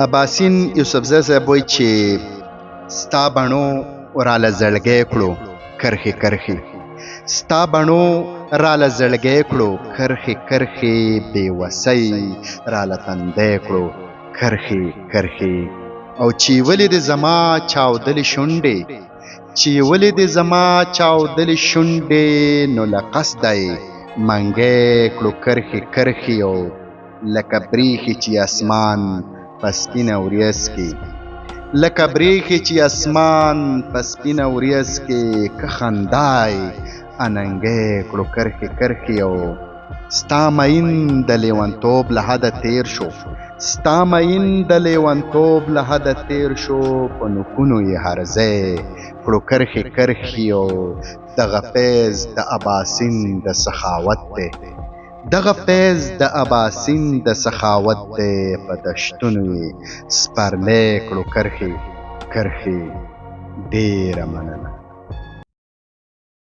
اباسین یوسفزی صاحب وایي چې ستا بڼو راله زړګی کړو کرښې کرښې، ستا بڼو راله زړګی کړو کرښې کرښې، بې وسۍ راله تندی کړو کرښې کرښې. او چې ولې دې زما چاودلې شونډې، چې ولې دې زما چاودلې شونډې، نو له قصده یې منګی کړو کرښې کرښې. او لکه بریښې چې اسمان په سپینه وریځ کې، لکه بریښې چې اسمان په سپینه وریځ کې، که خندا یې اننګی کړو کرښې کرښې. او ستا مین د لیونتوب له حده تیر شو، ستا مین د لیونتوب له حده تیر شو، په نوکونو یې هرزی کړو کرښې کرښې. او دغه فیض د اباسین د سخاوت دی، دغه فیض د اباسین د سخاوت دی، په دشتونو یې سپرلی کړو کرښې کرښې. ډېره مننه.